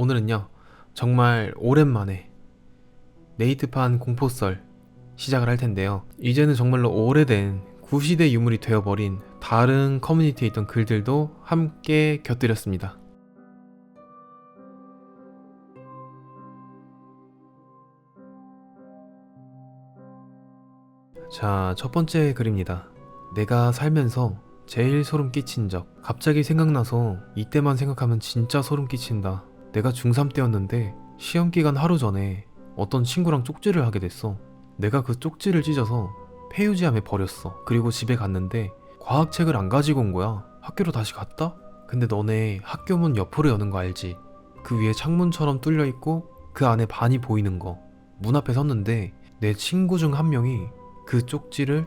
오늘은요 정말 오랜만에 네이트판 공포썰 시작을 할 텐데요. 이제는 정말로 오래된 구시대 유물이 되어버린 다른 커뮤니티에 있던 글들도 함께 곁들였습니다. 자, 첫 번째 글입니다. 내가 살면서 제일 소름 끼친 적. 갑자기 생각나서 이때만 생각하면 진짜 소름 끼친다. 내가 중3 때였는데 시험기간 하루 전에 어떤 친구랑 쪽지를 하게 됐어. 내가 그 쪽지를 찢어서 폐유지함에 버렸어. 그리고 집에 갔는데 과학책을 안 가지고 온 거야. 학교로 다시 갔다? 근데 너네 학교 문 옆으로 여는 거 알지? 그 위에 창문처럼 뚫려 있고 그 안에 반이 보이는 거. 문 앞에 섰는데 내 친구 중 한 명이 그 쪽지를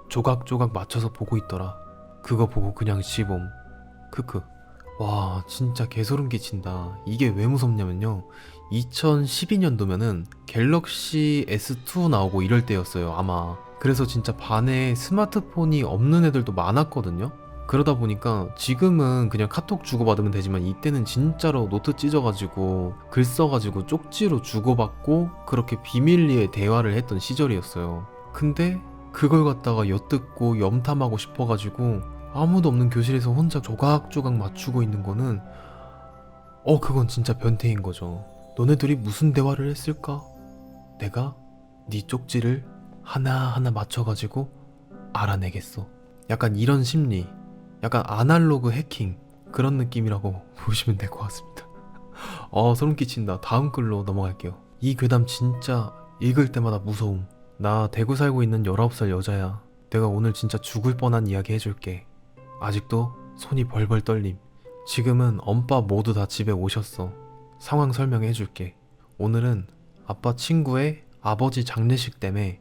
조각조각 맞춰서 보고 있더라. 그거 보고 그냥 시범. 크크. 와, 진짜 개소름 끼친다. 이게 왜 무섭냐면요, 2012년도면은 갤럭시 S2 나오고 이럴 때였어요 아마. 그래서 진짜 반에 스마트폰이 없는 애들도 많았거든요. 그러다 보니까 지금은 그냥 카톡 주고받으면 되지만 이때는 진짜로 노트 찢어가지고 글 써가지고 쪽지로 주고받고 그렇게 비밀리에 대화를 했던 시절이었어요. 근데 그걸 갖다가 엿듣고 염탐하고 싶어가지고 아무도 없는 교실에서 혼자 조각조각 맞추고 있는 거는 그건 진짜 변태인 거죠. 너네들이 무슨 대화를 했을까? 내가 네 쪽지를 하나하나 맞춰가지고 알아내겠어. 약간 이런 심리, 약간 아날로그 해킹 그런 느낌이라고 보시면 될 것 같습니다. 소름 끼친다. 다음 글로 넘어갈게요. 이 괴담 진짜 읽을 때마다 무서움. 나 대구 살고 있는 19살 여자야. 내가 오늘 진짜 죽을 뻔한 이야기 해줄게. 아직도 손이 벌벌 떨림. 지금은 엄빠 모두 다 집에 오셨어. 상황 설명해줄게. 오늘은 아빠 친구의 아버지 장례식 때문에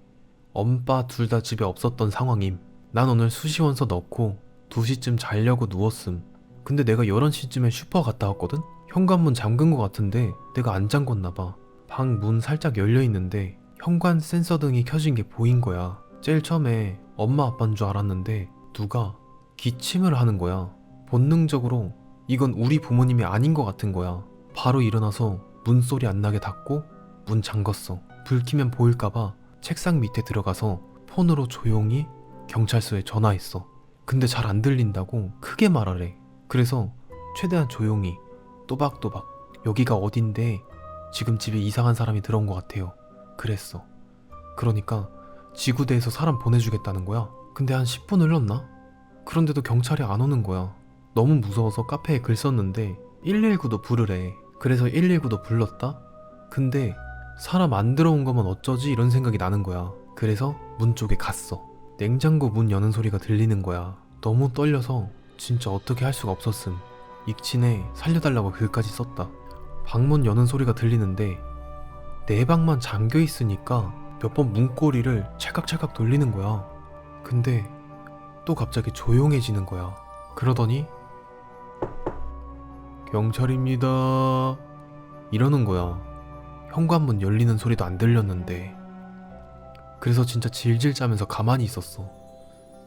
엄빠 둘 다 집에 없었던 상황임. 난 오늘 수시원서 넣고 2시쯤 자려고 누웠음. 근데 내가 11시쯤에 슈퍼 갔다 왔거든? 현관문 잠근 거 같은데 내가 안 잠궜나봐. 방 문 살짝 열려있는데 현관 센서 등이 켜진 게 보인 거야. 제일 처음에 엄마 아빠인 줄 알았는데 누가 기침을 하는 거야. 본능적으로 이건 우리 부모님이 아닌 것 같은 거야. 바로 일어나서 문소리 안 나게 닫고 문 잠궜어. 불 켜면 보일까봐 책상 밑에 들어가서 폰으로 조용히 경찰서에 전화했어. 근데 잘 안 들린다고 크게 말하래. 그래서 최대한 조용히 또박또박 여기가 어딘데 지금 집에 이상한 사람이 들어온 것 같아요. 그랬어. 그러니까 지구대에서 사람 보내주겠다는 거야. 근데 한 10분 흘렀나? 그런데도 경찰이 안 오는 거야. 너무 무서워서 카페에 글 썼는데 119도 부르래. 그래서 119도 불렀다? 근데 사람 안 들어온 거면 어쩌지 이런 생각이 나는 거야. 그래서 문 쪽에 갔어. 냉장고 문 여는 소리가 들리는 거야. 너무 떨려서 진짜 어떻게 할 수가 없었음. 익친에 살려달라고 글까지 썼다. 방문 여는 소리가 들리는데 내 방만 잠겨 있으니까 몇 번 문고리를 찰칵찰칵 돌리는 거야. 근데 또 갑자기 조용해지는 거야. 그러더니 경찰입니다 이러는 거야. 현관문 열리는 소리도 안 들렸는데. 그래서 진짜 질질 짜면서 가만히 있었어.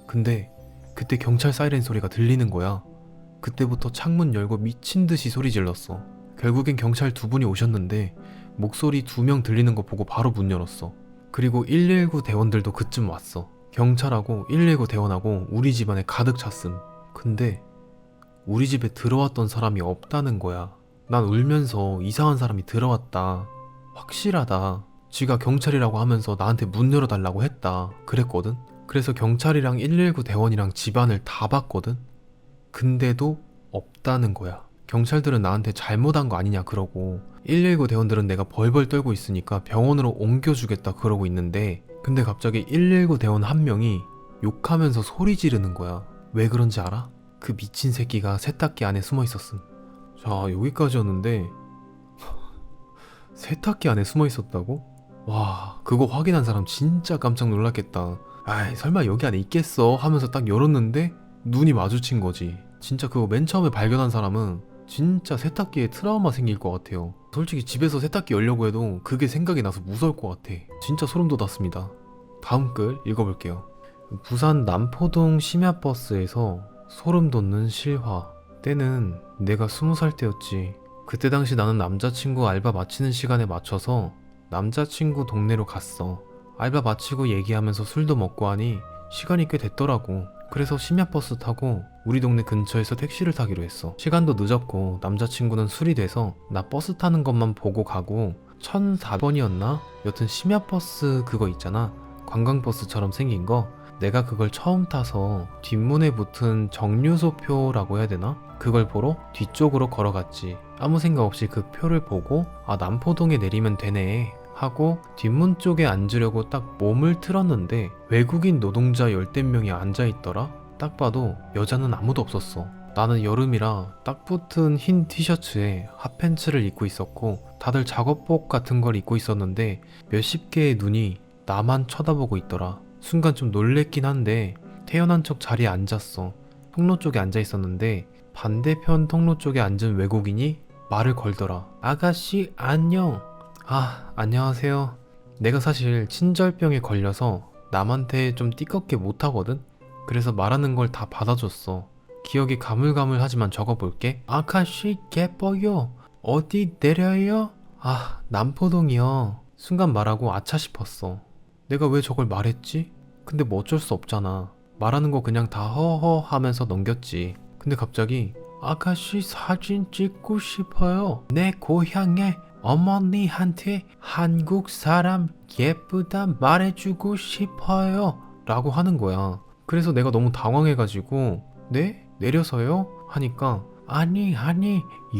근데 그때 경찰 사이렌 소리가 들리는 거야. 그때부터 창문 열고 미친 듯이 소리 질렀어. 결국엔 경찰 2분이 오셨는데 목소리 2명 들리는 거 보고 바로 문 열었어. 그리고 119 대원들도 그쯤 왔어. 경찰하고 119 대원하고 우리 집안에 가득 찼음. 근데 우리 집에 들어왔던 사람이 없다는 거야. 난 울면서 이상한 사람이 들어왔다, 확실하다, 지가 경찰이라고 하면서 나한테 문 열어달라고 했다 그랬거든. 그래서 경찰이랑 119 대원이랑 집안을 다 봤거든. 근데도 없다는 거야. 경찰들은 나한테 잘못한 거 아니냐 그러고 119 대원들은 내가 벌벌 떨고 있으니까 병원으로 옮겨주겠다 그러고 있는데, 근데 갑자기 119 대원 한 명이 욕하면서 소리 지르는 거야. 왜 그런지 알아? 그 미친 새끼가 세탁기 안에 숨어 있었음. 자, 여기까지였는데 세탁기 안에 숨어 있었다고? 와, 그거 확인한 사람 진짜 깜짝 놀랐겠다. 아이, 설마 여기 안에 있겠어 하면서 딱 열었는데 눈이 마주친 거지. 진짜 그거 맨 처음에 발견한 사람은 진짜 세탁기에 트라우마 생길 것 같아요. 솔직히 집에서 세탁기 열려고 해도 그게 생각이 나서 무서울 것 같아. 진짜 소름 돋았습니다. 다음 글 읽어볼게요. 부산 남포동 심야버스에서 소름 돋는 실화. 때는 내가 20살 때였지. 그때 당시 나는 남자친구 알바 마치는 시간에 맞춰서 남자친구 동네로 갔어. 알바 마치고 얘기하면서 술도 먹고 하니 시간이 꽤 됐더라고. 그래서 심야버스 타고 우리 동네 근처에서 택시를 타기로 했어. 시간도 늦었고 남자친구는 술이 돼서 나 버스 타는 것만 보고 가고 1004번이었나? 여튼 심야버스 그거 있잖아. 관광버스처럼 생긴 거. 내가 그걸 처음 타서 뒷문에 붙은 정류소표라고 해야 되나? 그걸 보러 뒤쪽으로 걸어갔지. 아무 생각 없이 그 표를 보고 아 남포동에 내리면 되네 하고 뒷문 쪽에 앉으려고 딱 몸을 틀었는데 외국인 노동자 열댓 명이 앉아있더라. 딱 봐도 여자는 아무도 없었어. 나는 여름이라 딱 붙은 흰 티셔츠에 핫팬츠를 입고 있었고 다들 작업복 같은 걸 입고 있었는데 몇십 개의 눈이 나만 쳐다보고 있더라. 순간 좀 놀랬긴 한데 태연한 척 자리에 앉았어. 통로 쪽에 앉아 있었는데 반대편 통로 쪽에 앉은 외국인이 말을 걸더라. 아가씨 안녕. 아 안녕하세요. 내가 사실 친절병에 걸려서 남한테 좀 띠껍게 못하거든. 그래서 말하는 걸 다 받아줬어. 기억이 가물가물하지만 적어볼게. 아가씨 예뻐요. 어디 내려요? 아 남포동이요. 순간 말하고 아차 싶었어. 내가 왜 저걸 말했지? 근데 뭐 어쩔 수 없잖아. 말하는 거 그냥 다 허허 하면서 넘겼지. 근데 갑자기 아가씨 사진 찍고 싶어요. 내 고향에 어머니한테 한국 사람 예쁘다 말해주고 싶어요 라고 하는 거야. 그래서 내가 너무 당황해가지고 네? 내려서요? 하니까 아니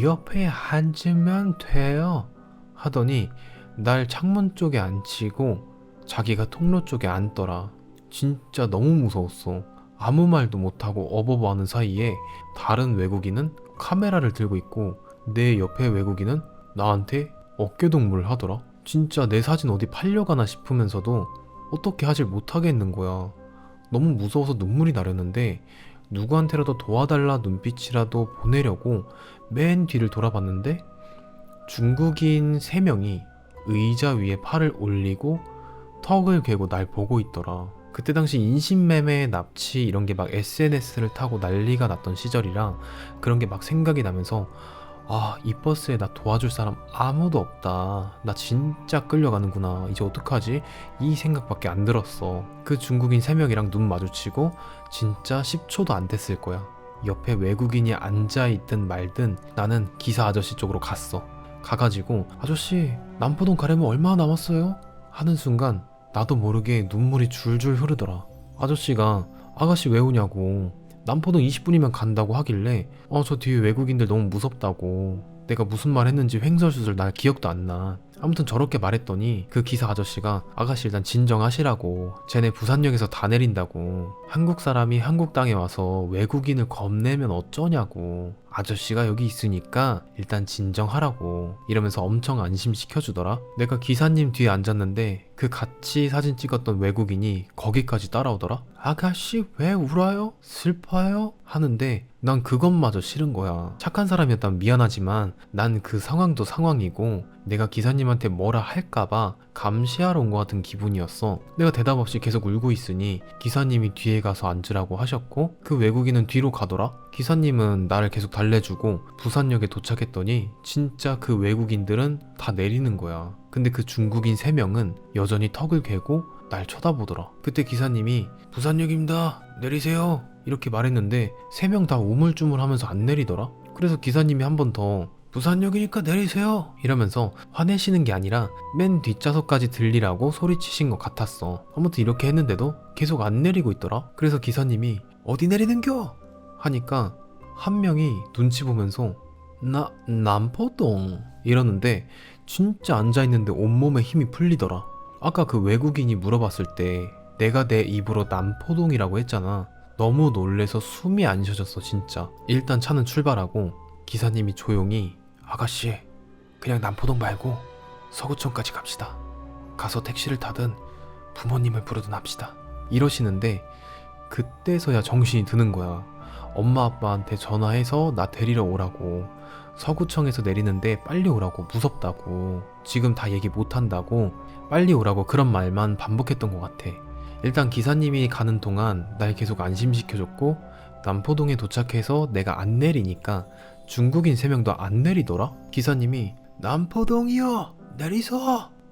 옆에 앉으면 돼요 하더니 날 창문 쪽에 앉히고 자기가 통로 쪽에 앉더라. 진짜 너무 무서웠어. 아무 말도 못하고 어버버하는 사이에 다른 외국인은 카메라를 들고 있고 내 옆에 외국인은 나한테 어깨동무를 하더라. 진짜 내 사진 어디 팔려가나 싶으면서도 어떻게 하질 못하겠는 거야. 너무 무서워서 눈물이 나렸는데 누구한테라도 도와달라 눈빛이라도 보내려고 맨 뒤를 돌아봤는데 중국인 3명이 의자 위에 팔을 올리고 턱을 괴고 날 보고 있더라. 그때 당시 인신매매, 납치 이런 게 막 SNS를 타고 난리가 났던 시절이라 그런 게 막 생각이 나면서 아, 이 버스에 나 도와줄 사람 아무도 없다. 나 진짜 끌려가는구나. 이제 어떡하지? 이 생각밖에 안 들었어. 그 중국인 3명이랑 눈 마주치고 진짜 10초도 안 됐을 거야. 옆에 외국인이 앉아있든 말든 나는 기사 아저씨 쪽으로 갔어. 가가지고 아저씨 남포동 가려면 얼마나 남았어요? 하는 순간 나도 모르게 눈물이 줄줄 흐르더라. 아저씨가 아가씨 왜 우냐고 남포동 20분이면 간다고 하길래 저 뒤에 외국인들 너무 무섭다고 내가 무슨 말 했는지 횡설수설 날 기억도 안 나. 아무튼 저렇게 말했더니 그 기사 아저씨가 아가씨 일단 진정하시라고 쟤네 부산역에서 다 내린다고 한국 사람이 한국 땅에 와서 외국인을 겁내면 어쩌냐고 아저씨가 여기 있으니까 일단 진정하라고 이러면서 엄청 안심시켜주더라. 내가 기사님 뒤에 앉았는데 그 같이 사진 찍었던 외국인이 거기까지 따라오더라. 아가씨 왜 울어요? 슬퍼요? 하는데 난 그것마저 싫은 거야. 착한 사람이었다면 미안하지만 난 그 상황도 상황이고 내가 기사님한테 뭐라 할까봐 감시하러 온 것 같은 기분이었어. 내가 대답 없이 계속 울고 있으니 기사님이 뒤에 가서 앉으라고 하셨고 그 외국인은 뒤로 가더라. 기사님은 나를 계속 달래주고 부산역에 도착했더니 진짜 그 외국인들은 다 내리는 거야. 근데 그 중국인 3명은 여전히 턱을 괴고 날 쳐다보더라. 그때 기사님이 부산역입니다 내리세요 이렇게 말했는데 3명 다 우물쭈물하면서 안 내리더라. 그래서 기사님이 한 번 더 부산역이니까 내리세요 이러면서 화내시는 게 아니라 맨 뒷좌석까지 들리라고 소리치신 것 같았어. 아무튼 이렇게 했는데도 계속 안 내리고 있더라. 그래서 기사님이 어디 내리는겨? 하니까 한 명이 눈치 보면서 나 남포동 이러는데 진짜 앉아있는데 온몸에 힘이 풀리더라. 아까 그 외국인이 물어봤을 때 내가 내 입으로 남포동이라고 했잖아. 너무 놀래서 숨이 안 쉬어졌어 진짜. 일단 차는 출발하고 기사님이 조용히 아가씨 그냥 남포동 말고 서구청까지 갑시다. 가서 택시를 타든 부모님을 부르든 합시다. 이러시는데 그때서야 정신이 드는 거야. 엄마 아빠한테 전화해서 나 데리러 오라고 서구청에서 내리는데 빨리 오라고 무섭다고 지금 다 얘기 못한다고 빨리 오라고 그런 말만 반복했던 것 같아. 일단 기사님이 가는 동안 날 계속 안심시켜줬고 남포동에 도착해서 내가 안 내리니까 중국인 3명도 안 내리더라? 기사님이 남포동이요 내리소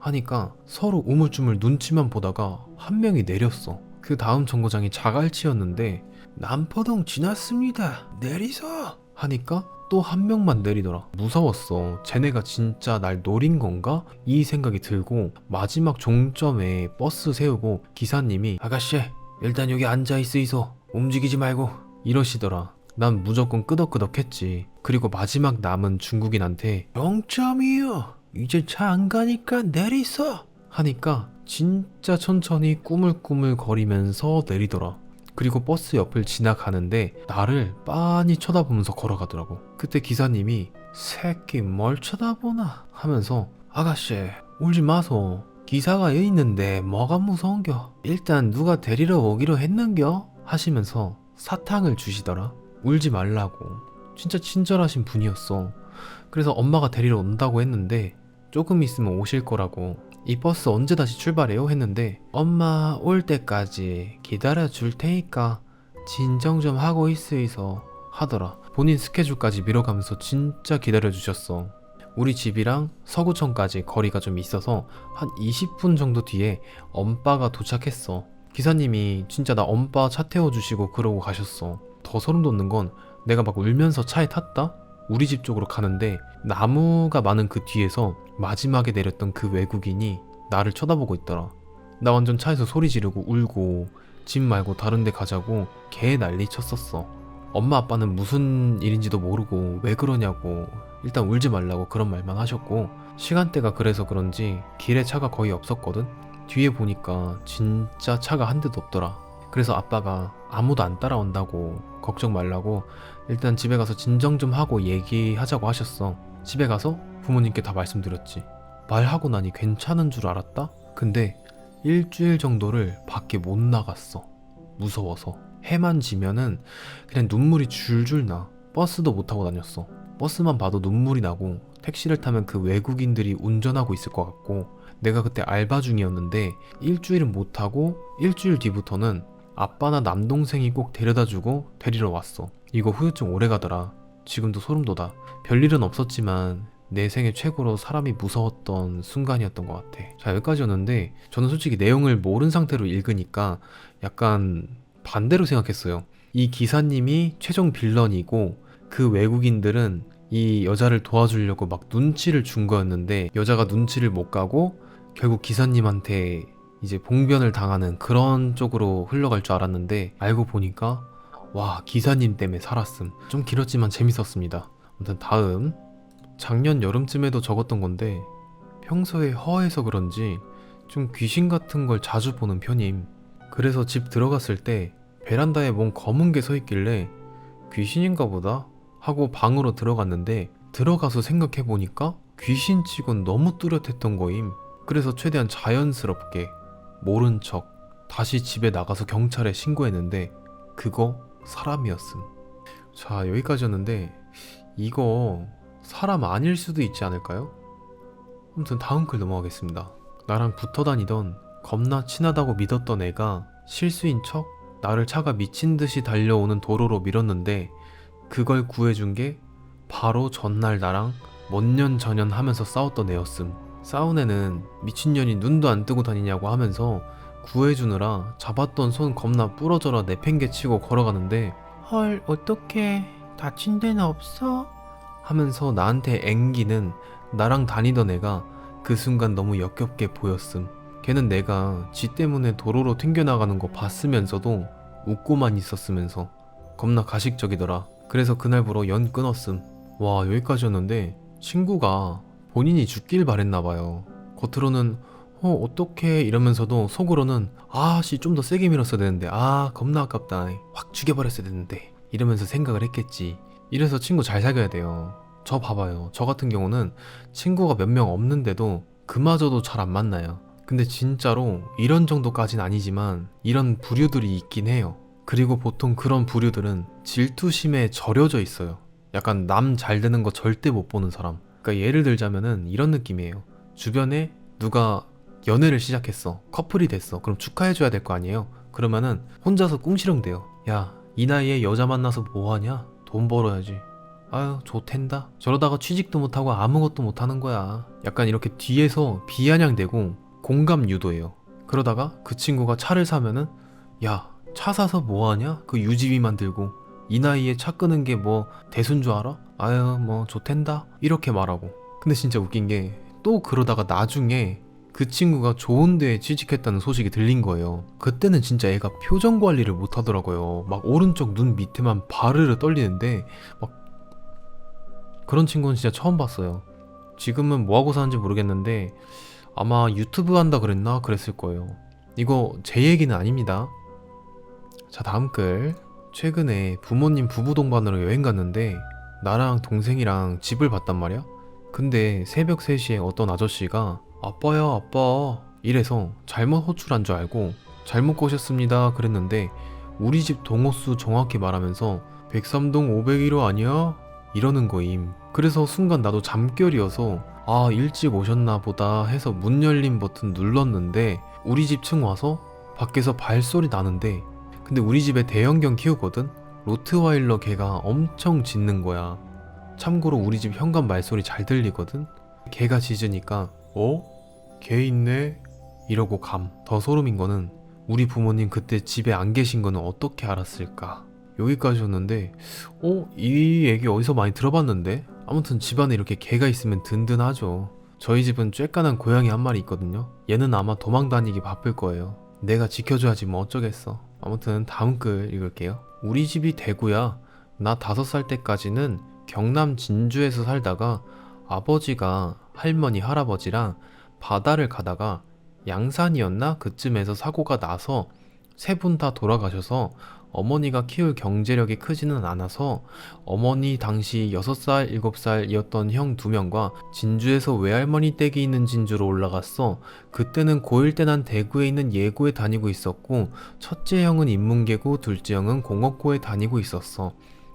하니까 서로 우물쭈물 눈치만 보다가 한 명이 내렸어. 그 다음 정거장이 자갈치였는데 남포동 지났습니다 내리소 하니까 또 한 명만 내리더라. 무서웠어. 쟤네가 진짜 날 노린 건가? 이 생각이 들고 마지막 종점에 버스 세우고 기사님이 아가씨 일단 여기 앉아있으이소 움직이지 말고 이러시더라. 난 무조건 끄덕끄덕했지. 그리고 마지막 남은 중국인한테 0점이요 이제 차 안 가니까 내리소 하니까 진짜 천천히 꾸물꾸물 거리면서 내리더라. 그리고 버스 옆을 지나가는데 나를 빤히 쳐다보면서 걸어가더라고. 그때 기사님이 새끼 뭘 쳐다보나 하면서 아가씨 울지 마소 기사가 여기 있는데 뭐가 무서운겨 일단 누가 데리러 오기로 했는겨 하시면서 사탕을 주시더라. 울지 말라고. 진짜 친절하신 분이었어. 그래서 엄마가 데리러 온다고 했는데 조금 있으면 오실 거라고. 이 버스 언제 다시 출발해요? 했는데 엄마 올 때까지 기다려 줄 테니까 진정 좀 하고 있으이소 하더라. 본인 스케줄까지 미뤄가면서 진짜 기다려 주셨어. 우리 집이랑 서구청까지 거리가 좀 있어서 한 20분 정도 뒤에 엄빠가 도착했어. 기사님이 진짜 나 엄빠 차 태워주시고 그러고 가셨어. 더 소름 돋는 건 내가 막 울면서 차에 탔다? 우리 집 쪽으로 가는데 나무가 많은 그 뒤에서 마지막에 내렸던 그 외국인이 나를 쳐다보고 있더라. 나 완전 차에서 소리 지르고 울고 집 말고 다른 데 가자고 개 난리 쳤었어. 엄마 아빠는 무슨 일인지도 모르고 왜 그러냐고 일단 울지 말라고 그런 말만 하셨고 시간대가 그래서 그런지 길에 차가 거의 없었거든. 뒤에 보니까 진짜 차가 한 대도 없더라. 그래서 아빠가 아무도 안 따라온다고 걱정 말라고 일단 집에 가서 진정 좀 하고 얘기하자고 하셨어. 집에 가서 부모님께 다 말씀드렸지. 말하고 나니 괜찮은 줄 알았다? 근데 일주일 정도를 밖에 못 나갔어. 무서워서. 해만 지면은 그냥 눈물이 줄줄 나. 버스도 못 타고 다녔어. 버스만 봐도 눈물이 나고 택시를 타면 그 외국인들이 운전하고 있을 것 같고 내가 그때 알바 중이었는데 일주일은 못 타고 일주일 뒤부터는 아빠나 남동생이 꼭 데려다주고 데리러 왔어. 이거 후유증 오래 가더라. 지금도 소름 돋아. 별일은 없었지만 내 생애 최고로 사람이 무서웠던 순간이었던 것 같아. 자, 여기까지였는데 저는 솔직히 내용을 모른 상태로 읽으니까 약간 반대로 생각했어요. 이 기사님이 최종 빌런이고 그 외국인들은 이 여자를 도와주려고 막 눈치를 준 거였는데 여자가 눈치를 못 가고 결국 기사님한테 이제 봉변을 당하는 그런 쪽으로 흘러갈 줄 알았는데 알고 보니까 와, 기사님 때문에 살았음. 좀 길었지만 재밌었습니다. 아무튼 다음, 작년 여름쯤에도 적었던 건데 평소에 허해서 그런지 좀 귀신 같은 걸 자주 보는 편임. 그래서 집 들어갔을 때 베란다에 뭔 검은 게 서 있길래 귀신인가 보다 하고 방으로 들어갔는데 들어가서 생각해보니까 귀신치곤 너무 뚜렷했던 거임. 그래서 최대한 자연스럽게 모른 척 다시 집에 나가서 경찰에 신고했는데 그거 사람이었음. 자, 여기까지였는데 이거 사람 아닐 수도 있지 않을까요? 아무튼 다음 글 넘어가겠습니다. 나랑 붙어 다니던 겁나 친하다고 믿었던 애가 실수인 척 나를 차가 미친듯이 달려오는 도로로 밀었는데 그걸 구해준 게 바로 전날 나랑 몇 년 전연 하면서 싸웠던 애였음. 싸운 애는 미친년이 눈도 안 뜨고 다니냐고 하면서 구해주느라 잡았던 손 겁나 부러져라 내팽개치고 걸어가는데 헐 어떡해 다친 데는 없어? 하면서 나한테 앵기는 나랑 다니던 애가 그 순간 너무 역겹게 보였음. 걔는 내가 지 때문에 도로로 튕겨나가는 거 봤으면서도 웃고만 있었으면서 겁나 가식적이더라. 그래서 그날부로 연 끊었음. 와, 여기까지였는데 친구가 본인이 죽길 바랬나봐요. 겉으로는 어떡해 이러면서도 속으로는 아씨 좀 더 세게 밀었어야 되는데 겁나 아깝다 확 죽여버렸어야 되는데 이러면서 생각을 했겠지. 이래서 친구 잘 사귀어야 돼요. 저 봐봐요. 저 같은 경우는 친구가 몇 명 없는데도 그마저도 잘 안 만나요. 근데 진짜로 이런 정도까진 아니지만 이런 부류들이 있긴 해요. 그리고 보통 그런 부류들은 질투심에 절여져 있어요. 약간 남 잘 되는 거 절대 못 보는 사람. 그러니까 예를 들자면은 이런 느낌이에요. 주변에 누가 연애를 시작했어. 커플이 됐어. 그럼 축하해줘야 될 거 아니에요. 그러면은 혼자서 꿍시렁대요. 야, 이 나이에 여자 만나서 뭐하냐? 돈 벌어야지. 아유 좋텐다. 저러다가 취직도 못하고 아무것도 못하는 거야. 약간 이렇게 뒤에서 비아냥대고 공감 유도해요. 그러다가 그 친구가 차를 사면은 야, 차 사서 뭐하냐? 그 유지비만 들고 이 나이에 차 끄는 게 뭐 대수인 줄 알아? 아유 뭐 좋텐다 이렇게 말하고. 근데 진짜 웃긴 게 또 그러다가 나중에 그 친구가 좋은 데에 취직했다는 소식이 들린 거예요. 그때는 진짜 애가 표정 관리를 못 하더라고요. 막 오른쪽 눈 밑에만 바르르 떨리는데 막 그런 친구는 진짜 처음 봤어요. 지금은 뭐하고 사는지 모르겠는데 아마 유튜브 한다 그랬나 그랬을 거예요. 이거 제 얘기는 아닙니다. 자, 다음 글. 최근에 부모님 부부 동반으로 여행 갔는데 나랑 동생이랑 집을 봤단 말이야. 근데 새벽 3시에 어떤 아저씨가 아빠야 아빠 이래서 잘못 호출한 줄 알고 잘못 꼬셨습니다 그랬는데 우리 집 동호수 정확히 말하면서 103동 501호 아니야? 이러는 거임. 그래서 순간 나도 잠결이어서 아 일찍 오셨나 보다 해서 문 열린 버튼 눌렀는데 우리 집 층 와서 밖에서 발소리 나는데 근데 우리 집에 대형견 키우거든? 로트와일러 개가 엄청 짖는 거야. 참고로 우리 집 현관 말소리 잘 들리거든? 개가 짖으니까 어? 개 있네? 이러고 감. 더 소름인 거는 우리 부모님 그때 집에 안 계신 거는 어떻게 알았을까? 여기까지였는데 이 얘기 어디서 많이 들어봤는데? 아무튼 집안에 이렇게 개가 있으면 든든하죠. 저희 집은 쬐깐한 고양이 한 마리 있거든요. 얘는 아마 도망 다니기 바쁠 거예요. 내가 지켜줘야지 뭐 어쩌겠어. 아무튼 다음 글 읽을게요. 우리 집이 대구야. 나 5살 때까지는 경남 진주에서 살다가 아버지가 할머니 할아버지랑 바다를 가다가 양산이었나? 그쯤에서 사고가 나서 세 분 다 돌아가셔서 어머니가 키울 경제력이 크지는 않아서 어머니 당시 6살, 7살이었던 형 2명과 진주에서 외할머니 댁이 있는 진주로 올라갔어. 그때는 고1 때 난 대구에 있는 예고에 다니고 있었고 첫째 형은 인문계고 둘째 형은 공업고에 다니고 있었어.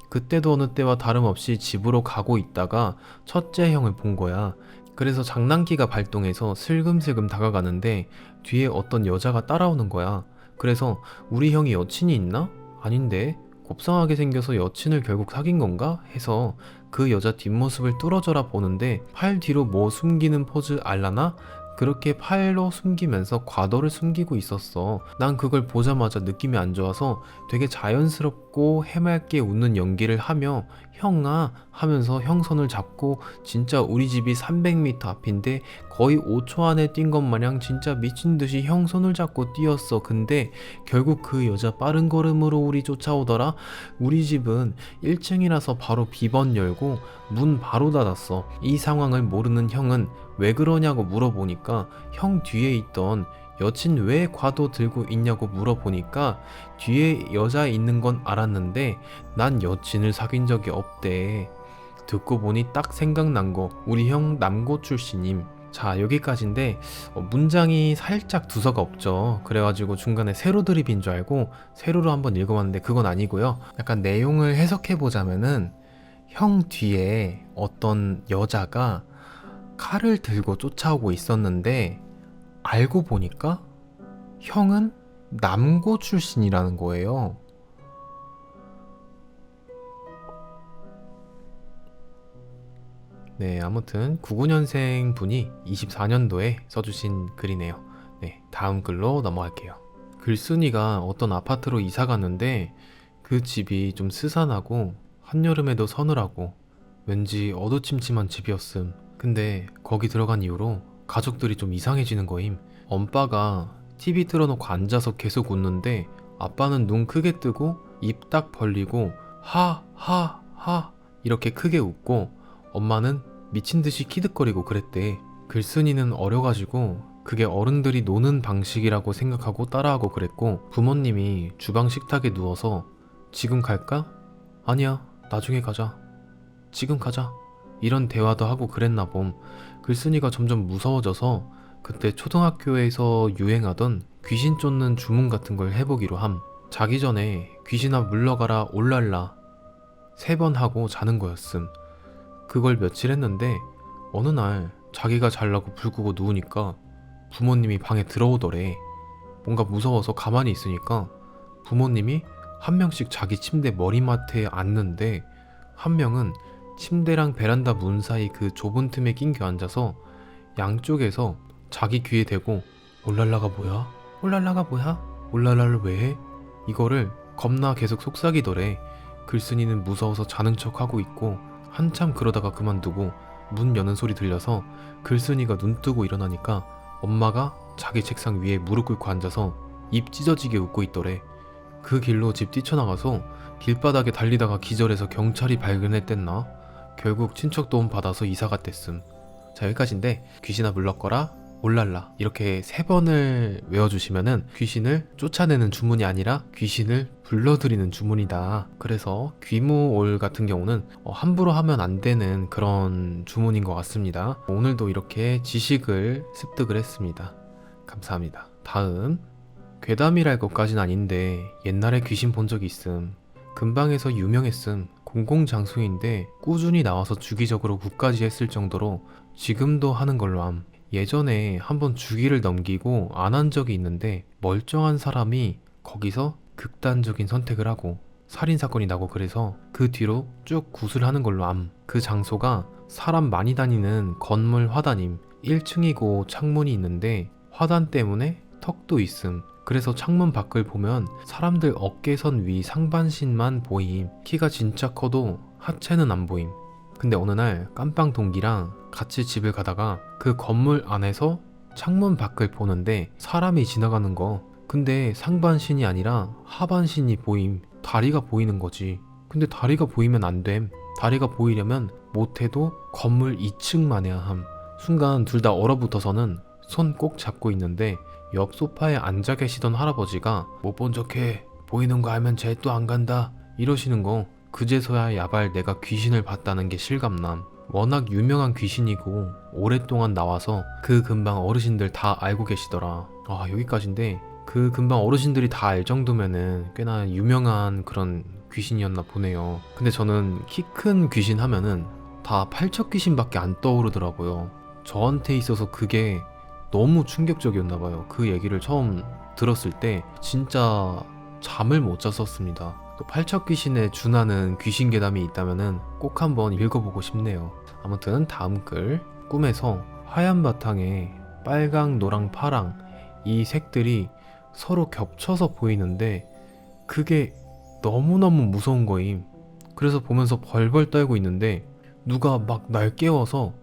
그때도 어느 때와 다름없이 집으로 가고 있다가 첫째 형을 본 거야. 그래서 장난기가 발동해서 슬금슬금 다가가는데 뒤에 어떤 여자가 따라오는 거야. 그래서 우리 형이 여친이 있나? 아닌데 곱상하게 생겨서 여친을 결국 사귄 건가? 해서 그 여자 뒷모습을 뚫어져라 보는데 팔 뒤로 뭐 숨기는 포즈 알라나? 그렇게 팔로 숨기면서 과도를 숨기고 있었어. 난 그걸 보자마자 느낌이 안 좋아서 되게 자연스럽고 해맑게 웃는 연기를 하며 형아 하면서 형 손을 잡고 진짜 우리 집이 300m 앞인데 거의 5초 안에 뛴 것 마냥 진짜 미친듯이 형 손을 잡고 뛰었어. 근데 결국 그 여자 빠른 걸음으로 우리 쫓아오더라. 우리 집은 1층이라서 바로 비번 열고 문 바로 닫았어. 이 상황을 모르는 형은 왜 그러냐고 물어보니까 형 뒤에 있던 여친 왜 과도 들고 있냐고 물어보니까 뒤에 여자 있는 건 알았는데 난 여친을 사귄 적이 없대. 듣고 보니 딱 생각난 거 우리 형 남고 출신임. 자 여기까지인데 문장이 살짝 두서가 없죠. 그래가지고 중간에 세로 드립인 줄 알고 세로로 한번 읽어봤는데 그건 아니고요. 약간 내용을 해석해보자면은 형 뒤에 어떤 여자가 칼을 들고 쫓아오고 있었는데 알고 보니까 형은 남고 출신이라는 거예요. 네, 아무튼 99년생 분이 24년도에 써주신 글이네요. 네, 다음 글로 넘어갈게요. 글쓴이가 어떤 아파트로 이사 갔는데 그 집이 좀 스산하고 한여름에도 서늘하고 왠지 어두침침한 집이었음. 근데 거기 들어간 이후로 가족들이 좀 이상해지는 거임. 엄빠가 TV 틀어놓고 앉아서 계속 웃는데 아빠는 눈 크게 뜨고 입 딱 벌리고 하 하 하 이렇게 크게 웃고 엄마는 미친듯이 키득거리고 그랬대. 글쓴이는 어려가지고 그게 어른들이 노는 방식이라고 생각하고 따라하고 그랬고 부모님이 주방 식탁에 누워서 지금 갈까? 아니야 나중에 가자. 지금 가자. 이런 대화도 하고 그랬나 봄. 글쓴이가 점점 무서워져서 그때 초등학교에서 유행하던 귀신 쫓는 주문 같은 걸 해보기로 함. 자기 전에 귀신아 물러가라 올랄라 3번 하고 자는 거였음. 그걸 며칠 했는데 어느 날 자기가 잘라고 불 끄고 누우니까 부모님이 방에 들어오더래. 뭔가 무서워서 가만히 있으니까 부모님이 한 명씩 자기 침대 머리맡에 앉는데 한 명은 침대랑 베란다 문 사이 그 좁은 틈에 낑겨 앉아서 양쪽에서 자기 귀에 대고 올랄라가 뭐야? 올랄라가 뭐야? 올랄라를 왜 해? 이거를 겁나 계속 속삭이더래. 글쓴이는 무서워서 자는 척하고 있고 한참 그러다가 그만두고 문 여는 소리 들려서 글쓴이가 눈 뜨고 일어나니까 엄마가 자기 책상 위에 무릎 꿇고 앉아서 입 찢어지게 웃고 있더래. 그 길로 집 뛰쳐나가서 길바닥에 달리다가 기절해서 경찰이 발견했댔나? 결국 친척 도움 받아서 이사 갔댔음. 자, 여기까지인데 귀신아 물러거라 올랄라 이렇게 3번을 외워주시면은 귀신을 쫓아내는 주문이 아니라 귀신을 불러들이는 주문이다. 그래서 귀무올 같은 경우는 함부로 하면 안 되는 그런 주문인 것 같습니다. 오늘도 이렇게 지식을 습득을 했습니다. 감사합니다. 다음, 괴담이랄 것까진 아닌데 옛날에 귀신 본 적이 있음. 근방에서 유명했음. 공공장소인데 꾸준히 나와서 주기적으로 굿까지 했을 정도로 지금도 하는 걸로 함. 예전에 한번 주기를 넘기고 안 한 적이 있는데 멀쩡한 사람이 거기서 극단적인 선택을 하고 살인사건이 나고 그래서 그 뒤로 쭉 굿을 하는 걸로 암. 그 장소가 사람 많이 다니는 건물 화단임. 1층이고 창문이 있는데 화단 때문에 턱도 있음. 그래서 창문 밖을 보면 사람들 어깨선 위 상반신만 보임. 키가 진짜 커도 하체는 안 보임. 근데 어느 날 깜빵 동기랑 같이 집을 가다가 그 건물 안에서 창문 밖을 보는데 사람이 지나가는 거. 근데 상반신이 아니라 하반신이 보임. 다리가 보이는 거지. 근데 다리가 보이면 안 됨. 다리가 보이려면 못해도 건물 2층만 해야 함. 순간 둘 다 얼어붙어서는 손 꼭 잡고 있는데 옆 소파에 앉아 계시던 할아버지가 못 본 척해. 보이는 거 알면 쟤 또 안 간다. 이러시는 거. 그제서야 야발 내가 귀신을 봤다는 게 실감남. 워낙 유명한 귀신이고 오랫동안 나와서 그 근방 어르신들 다 알고 계시더라. 아, 여기까지인데 그 근방 어르신들이 다 알 정도면은 꽤나 유명한 그런 귀신이었나 보네요. 근데 저는 키 큰 귀신 하면은 다 팔척 귀신밖에 안 떠오르더라고요. 저한테 있어서 그게 너무 충격적이었나봐요. 그 얘기를 처음 들었을 때 진짜 잠을 못 잤었습니다. 또 팔척 귀신에 준하는 귀신 괴담이 있다면은 꼭 한번 읽어보고 싶네요. 아무튼 다음 글. 꿈에서 하얀 바탕에 빨강, 노랑, 파랑 이 색들이 서로 겹쳐서 보이는데 그게 너무너무 무서운 거임. 그래서 보면서 벌벌 떨고 있는데 누가 막 날 깨워서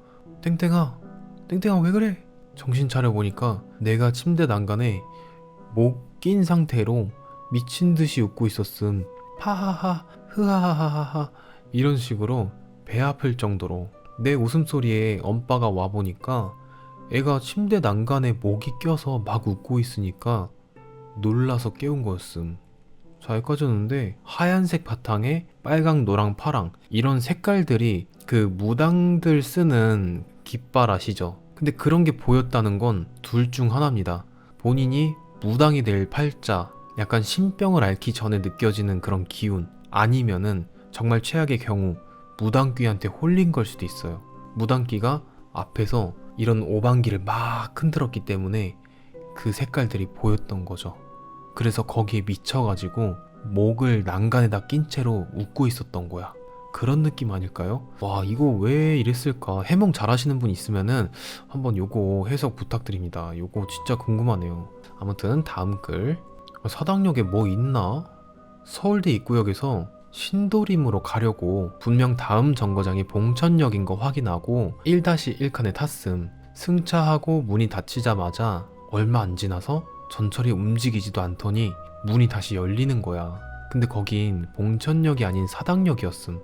땡땡아 왜 그래? 정신 차려보니까 내가 침대 난간에 목 낀 상태로 미친듯이 웃고 있었음. 하하하 흐하하하하 이런 식으로 배 아플 정도로. 내 웃음소리에 엄빠가 와보니까 애가 침대 난간에 목이 껴서 막 웃고 있으니까 놀라서 깨운 거였음. 자, 여기까지였는데 하얀색 바탕에 빨강, 노랑, 파랑 이런 색깔들이 그 무당들 쓰는 깃발 아시죠? 근데 그런 게 보였다는 건 둘 중 하나입니다. 본인이 무당이 될 팔자, 약간 신병을 앓기 전에 느껴지는 그런 기운, 아니면은 정말 최악의 경우 무당귀한테 홀린 걸 수도 있어요. 무당귀가 앞에서 이런 오방기를 막 흔들었기 때문에 그 색깔들이 보였던 거죠. 그래서 거기에 미쳐가지고 목을 난간에다 낀 채로 웃고 있었던 거야. 그런 느낌 아닐까요? 와, 이거 왜 이랬을까? 해몽 잘하시는 분 있으면은 한번 요거 해석 부탁드립니다. 요거 진짜 궁금하네요. 아무튼 다음 글. 사당역에 뭐 있나? 서울대 입구역에서 신도림으로 가려고 분명 다음 정거장이 봉천역인 거 확인하고 1-1칸에 탔음. 승차하고 문이 닫히자마자 얼마 안 지나서 전철이 움직이지도 않더니 문이 다시 열리는 거야. 근데 거긴 봉천역이 아닌 사당역이었음.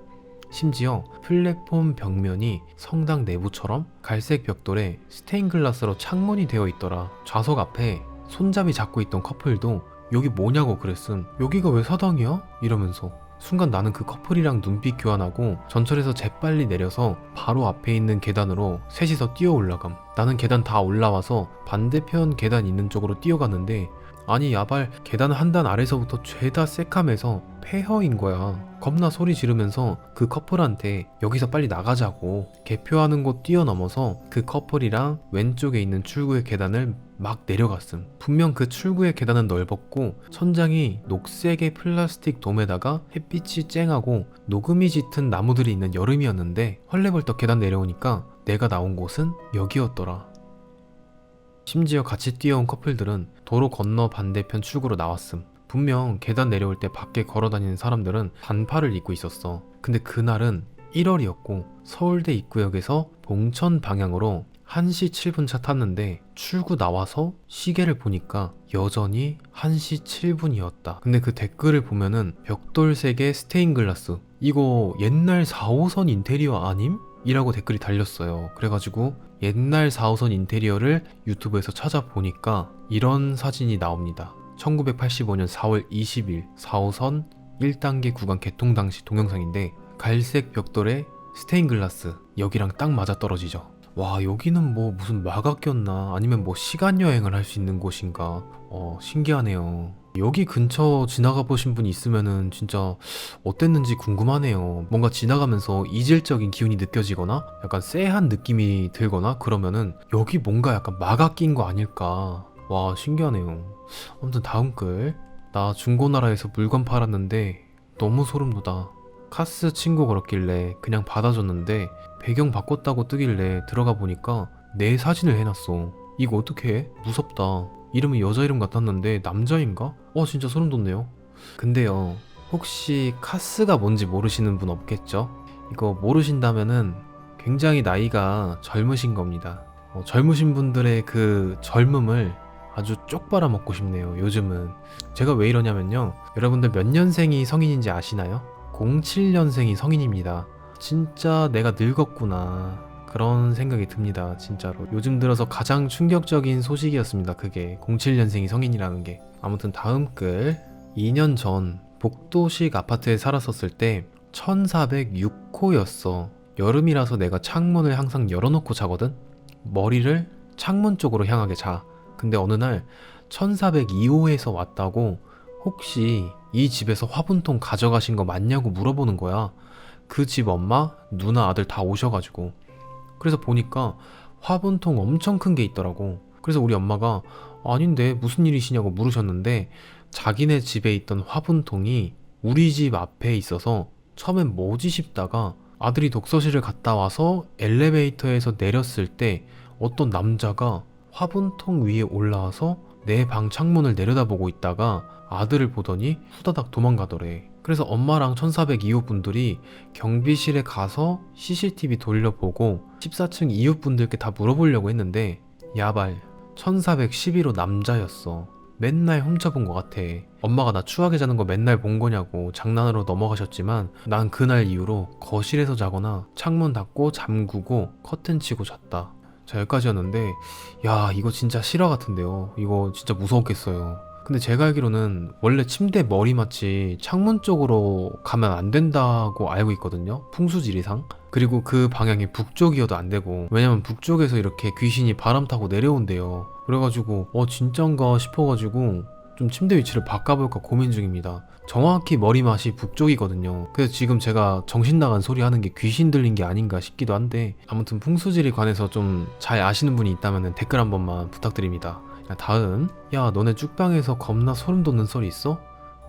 심지어 플랫폼 벽면이 성당 내부처럼 갈색 벽돌에 스테인글라스로 창문이 되어 있더라. 좌석 앞에 손잡이 잡고 있던 커플도 여기 뭐냐고 그랬음. 여기가 왜 사당이야? 이러면서. 순간 나는 그 커플이랑 눈빛 교환하고 전철에서 재빨리 내려서 바로 앞에 있는 계단으로 셋이서 뛰어 올라감. 나는 계단 다 올라와서 반대편 계단 있는 쪽으로 뛰어갔는데 아니 야발 계단 한 단 아래서부터 죄다 새카매서 폐허인 거야. 겁나 소리 지르면서 그 커플한테 여기서 빨리 나가자고 개표하는 곳 뛰어넘어서 그 커플이랑 왼쪽에 있는 출구의 계단을 막 내려갔음. 분명 그 출구의 계단은 넓었고 천장이 녹색의 플라스틱 돔에다가 햇빛이 쨍하고 녹음이 짙은 나무들이 있는 여름이었는데 헐레벌떡 계단 내려오니까 내가 나온 곳은 여기였더라. 심지어 같이 뛰어온 커플들은 도로 건너 반대편 출구로 나왔음. 분명 계단 내려올 때 밖에 걸어다니는 사람들은 반팔을 입고 있었어. 근데 그날은 1월이었고 서울대 입구역에서 봉천 방향으로 1시 7분 차 탔는데 출구 나와서 시계를 보니까 여전히 1시 7분이었다. 근데 그 댓글을 보면은 벽돌색의 스테인글라스 이거 옛날 4호선 인테리어 아님? 이라고 댓글이 달렸어요. 그래가지고 옛날 4호선 인테리어를 유튜브에서 찾아보니까 이런 사진이 나옵니다. 1985년 4월 20일 4호선 1단계 구간 개통 당시 동영상인데 갈색 벽돌에 스테인글라스 여기랑 딱 맞아떨어지죠. 와 여기는 뭐 무슨 마가 꼈나 아니면 뭐 시간여행을 할 수 있는 곳인가 신기하네요. 여기 근처 지나가 보신 분 있으면은 진짜 어땠는지 궁금하네요. 뭔가 지나가면서 이질적인 기운이 느껴지거나 약간 쎄한 느낌이 들거나 그러면은 여기 뭔가 약간 마가 낀 거 아닐까. 와 신기하네요. 아무튼 다음 글. 나 중고나라에서 물건 팔았는데 너무 소름 돋아. 카스 친구 걸었길래 그냥 받아줬는데 배경 바꿨다고 뜨길래 들어가 보니까 내 사진을 해놨어. 이거 어떡해? 무섭다. 이름이 여자 이름 같았는데 남자인가? 진짜 소름 돋네요. 근데요 혹시 카스가 뭔지 모르시는 분 없겠죠? 이거 모르신다면은 굉장히 나이가 젊으신 겁니다. 젊으신 분들의 그 젊음을 아주 쪽 빨아먹고 싶네요. 요즘은 제가 왜 이러냐면요 여러분들 몇 년생이 성인인지 아시나요? 07년생이 성인입니다. 진짜 내가 늙었구나 그런 생각이 듭니다. 진짜로 요즘 들어서 가장 충격적인 소식이었습니다. 그게 07년생이 성인이라는 게. 아무튼 다음 글. 2년 전 복도식 아파트에 살았었을 때 1406호였어. 여름이라서 내가 창문을 항상 열어놓고 자거든. 머리를 창문 쪽으로 향하게 자. 근데 어느 날 1402호에서 왔다고 혹시 이 집에서 화분통 가져가신 거 맞냐고 물어보는 거야. 그 집 엄마, 누나, 아들 다 오셔가지고. 그래서 보니까 화분통 엄청 큰 게 있더라고. 그래서 우리 엄마가 아닌데 무슨 일이시냐고 물으셨는데 자기네 집에 있던 화분통이 우리 집 앞에 있어서 처음엔 뭐지 싶다가 아들이 독서실을 갔다 와서 엘리베이터에서 내렸을 때 어떤 남자가 화분통 위에 올라와서 내 방 창문을 내려다보고 있다가 아들을 보더니 후다닥 도망가더래. 그래서 엄마랑 1402호 분들이 경비실에 가서 CCTV 돌려보고 14층 이웃분들께 다 물어보려고 했는데 야발 1411호 남자였어. 맨날 훔쳐본 것 같아. 엄마가 나 추하게 자는 거 맨날 본 거냐고 장난으로 넘어가셨지만 난 그날 이후로 거실에서 자거나 창문 닫고 잠그고 커튼 치고 잤다. 자 여기까지였는데 야 이거 진짜 실화 같은데요. 이거 진짜 무서웠겠어요. 근데 제가 알기로는 원래 침대 머리맡이 창문 쪽으로 가면 안 된다고 알고 있거든요. 풍수지리상. 그리고 그 방향이 북쪽이어도 안 되고 왜냐면 북쪽에서 이렇게 귀신이 바람 타고 내려온대요. 그래가지고 진짠가 싶어가지고 좀 침대 위치를 바꿔볼까 고민 중입니다. 정확히 머리맡이 북쪽이거든요. 그래서 지금 제가 정신 나간 소리 하는 게 귀신 들린 게 아닌가 싶기도 한데 아무튼 풍수지리 관해서 좀 잘 아시는 분이 있다면 댓글 한 번만 부탁드립니다. 다음. 야 너네 쭉방에서 겁나 소름 돋는 썰이 있어?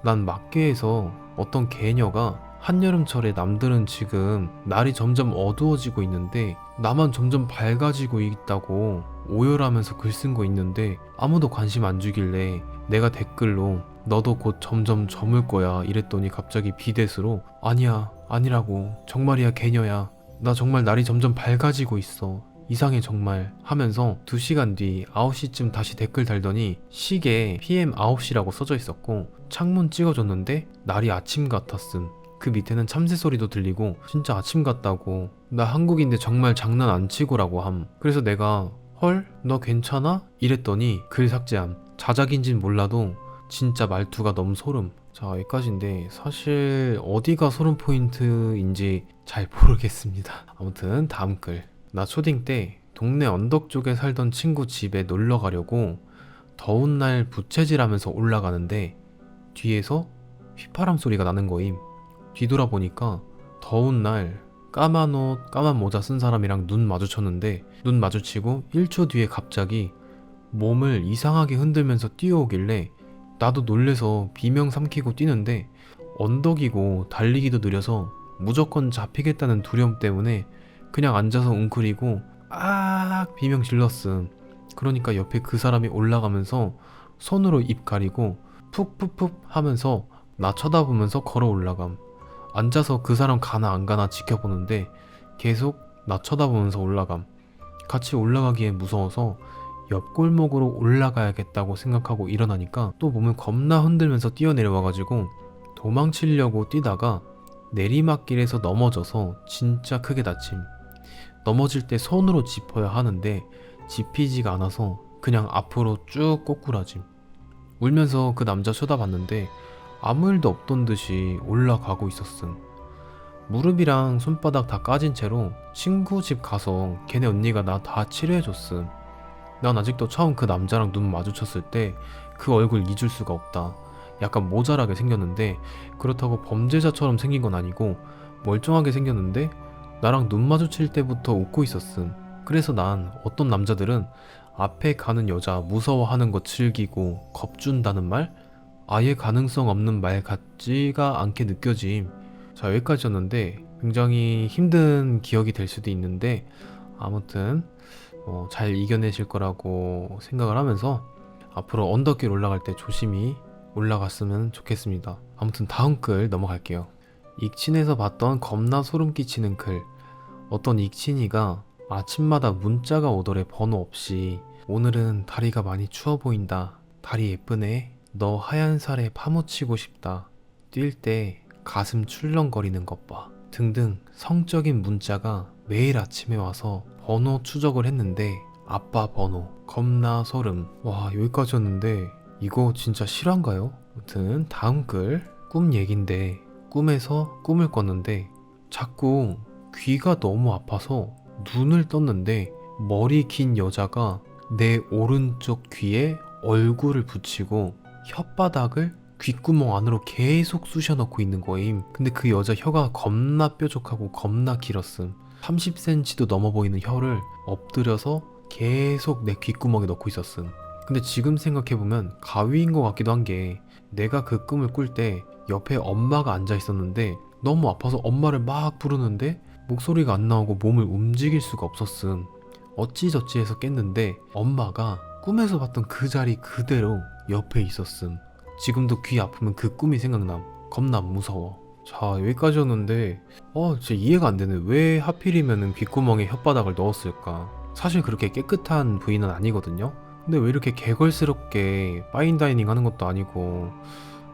난 막계에서 어떤 개녀가 한여름철에 남들은 지금 날이 점점 어두워지고 있는데 나만 점점 밝아지고 있다고 오열하면서 글 쓴 거 있는데 아무도 관심 안 주길래 내가 댓글로 너도 곧 점점 저물 거야 이랬더니 갑자기 비댓으로 아니야 아니라고 정말이야 개녀야 나 정말 날이 점점 밝아지고 있어 이상해 정말 하면서 2시간 뒤 9시쯤 다시 댓글 달더니 시계에 PM 9시라고 써져 있었고 창문 찍어줬는데 날이 아침 같았음. 그 밑에는 참새 소리도 들리고 진짜 아침 같다고 나 한국인데 정말 장난 안 치고라고 함. 그래서 내가 헐? 너 괜찮아? 이랬더니 글 삭제함. 자작인진 몰라도 진짜 말투가 너무 소름. 자 여기까지인데 사실 어디가 소름 포인트인지 잘 모르겠습니다. 아무튼 다음 글. 나 초딩 때 동네 언덕 쪽에 살던 친구 집에 놀러 가려고 더운 날 부채질하면서 올라가는데 뒤에서 휘파람 소리가 나는 거임. 뒤돌아보니까 더운 날 까만 옷, 까만 모자 쓴 사람이랑 눈 마주쳤는데 눈 마주치고 1초 뒤에 갑자기 몸을 이상하게 흔들면서 뛰어오길래 나도 놀래서 비명 삼키고 뛰는데 언덕이고 달리기도 느려서 무조건 잡히겠다는 두려움 때문에 그냥 앉아서 웅크리고 아 비명 질렀음. 그러니까 옆에 그 사람이 올라가면서 손으로 입 가리고 푹푹푹 하면서 나 쳐다보면서 걸어 올라감. 앉아서 그 사람 가나 안 가나 지켜보는데 계속 나 쳐다보면서 올라감. 같이 올라가기엔 무서워서 옆 골목으로 올라가야겠다고 생각하고 일어나니까 또 몸을 겁나 흔들면서 뛰어내려와가지고 도망치려고 뛰다가 내리막길에서 넘어져서 진짜 크게 다침. 넘어질 때 손으로 짚어야 하는데 짚히지가 않아서 그냥 앞으로 쭉 꼬꾸라짐. 울면서 그 남자 쳐다봤는데 아무 일도 없던 듯이 올라가고 있었음. 무릎이랑 손바닥 다 까진 채로 친구 집 가서 걔네 언니가 나 다 치료해줬음. 난 아직도 처음 그 남자랑 눈 마주쳤을 때 그 얼굴 잊을 수가 없다. 약간 모자라게 생겼는데 그렇다고 범죄자처럼 생긴 건 아니고 멀쩡하게 생겼는데 나랑 눈 마주칠 때부터 웃고 있었음. 그래서 난 어떤 남자들은 앞에 가는 여자 무서워하는 거 즐기고 겁준다는 말? 아예 가능성 없는 말 같지가 않게 느껴짐. 자, 여기까지였는데 굉장히 힘든 기억이 될 수도 있는데 아무튼 잘 이겨내실 거라고 생각을 하면서 앞으로 언덕길 올라갈 때 조심히 올라갔으면 좋겠습니다. 아무튼 다음 글 넘어갈게요. 익친에서 봤던 겁나 소름 끼치는 글. 어떤 익친이가 아침마다 문자가 오더래. 번호 없이 오늘은 다리가 많이 추워 보인다. 다리 예쁘네. 너 하얀 살에 파묻히고 싶다. 뛸 때 가슴 출렁거리는 것 봐. 등등 성적인 문자가 매일 아침에 와서 번호 추적을 했는데 아빠 번호. 겁나 소름. 와, 여기까지였는데 이거 진짜 실화인가요? 아무튼 다음 글. 꿈 얘긴데 꿈에서 꿈을 꿨는데 자꾸 귀가 너무 아파서 눈을 떴는데 머리 긴 여자가 내 오른쪽 귀에 얼굴을 붙이고 혓바닥을 귓구멍 안으로 계속 쑤셔 넣고 있는 거임. 근데 그 여자 혀가 겁나 뾰족하고 겁나 길었음. 30cm도 넘어 보이는 혀를 엎드려서 계속 내 귓구멍에 넣고 있었음. 근데 지금 생각해보면 가위인 것 같기도 한 게 내가 그 꿈을 꿀 때 옆에 엄마가 앉아 있었는데 너무 아파서 엄마를 막 부르는데 목소리가 안 나오고 몸을 움직일 수가 없었음. 어찌저찌 해서 깼는데 엄마가 꿈에서 봤던 그 자리 그대로 옆에 있었음. 지금도 귀 아프면 그 꿈이 생각남. 겁나 무서워. 자, 여기까지였는데 진짜 이해가 안 되네. 왜 하필이면 귓구멍에 혓바닥을 넣었을까? 사실 그렇게 깨끗한 부위는 아니거든요. 근데 왜 이렇게 개걸스럽게 파인다이닝 하는 것도 아니고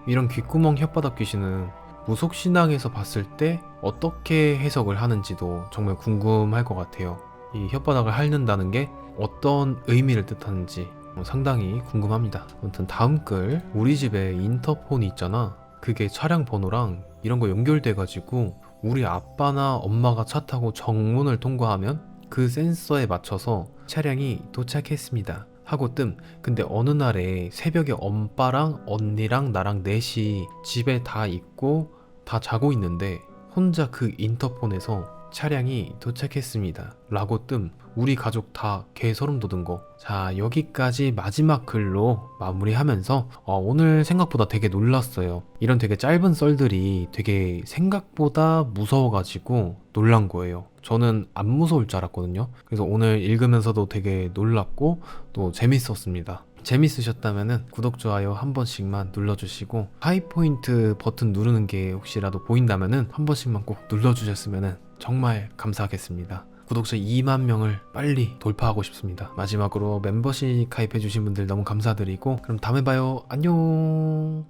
이런 귓구멍 혓바닥 귀신은 무속신앙에서 봤을 때 어떻게 해석을 하는지도 정말 궁금할 것 같아요. 이 혓바닥을 핥는다는 게 어떤 의미를 뜻하는지 상당히 궁금합니다. 아무튼 다음 글. 우리 집에 인터폰이 있잖아. 그게 차량 번호랑 이런 거 연결돼가지고 우리 아빠나 엄마가 차 타고 정문을 통과하면 그 센서에 맞춰서 차량이 도착했습니다 하고 뜸. 근데 어느 날에 새벽에 엄빠랑 언니랑 나랑 넷이 집에 다 있고 다 자고 있는데 혼자 그 인터폰에서 차량이 도착했습니다 라고 뜸. 우리 가족 다 개소름 돋은 거. 자, 여기까지 마지막 글로 마무리하면서 오늘 생각보다 되게 놀랐어요. 이런 되게 짧은 썰들이 되게 생각보다 무서워가지고 놀란 거예요. 저는 안 무서울 줄 알았거든요. 그래서 오늘 읽으면서도 되게 놀랐고 또 재밌었습니다. 재밌으셨다면 구독, 좋아요 한 번씩만 눌러주시고 하이포인트 버튼 누르는 게 혹시라도 보인다면 한 번씩만 꼭 눌러주셨으면 정말 감사하겠습니다. 구독자 2만 명을 빨리 돌파하고 싶습니다. 마지막으로 멤버십 가입해주신 분들 너무 감사드리고 그럼 다음에 봐요. 안녕.